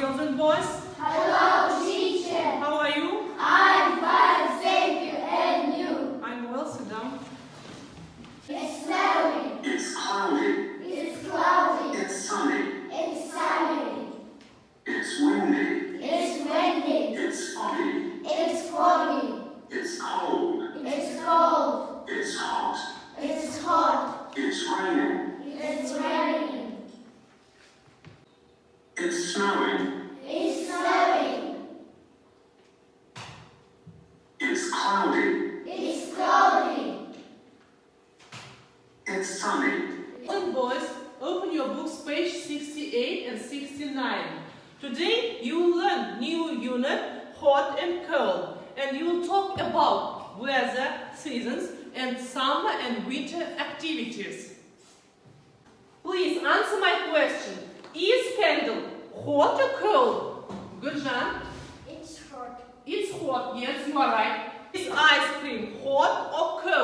girls and boys. Hello, teacher. How are you? I'm fine, thank you. And you? I'm well. Sit down. It's snowing. It's cloudy. It's cloudy. It's sunny. It's sunny. It's windy. It's windy. It's foggy. It's foggy. It's cold. It's cold. It's hot. It's hot. It's raining. It's raining. It's snowing. It's snowing. It's cloudy. It's cloudy. It's sunny. And boys, open your books, page 68 and 69. Today you will learn new unit, hot and cold, and you will talk about weather, seasons, and summer and winter activities. Please answer my question. Is candle hot or cold? Gurjan? It's hot. It's hot. Yes, you are right. Is ice cream hot or cold?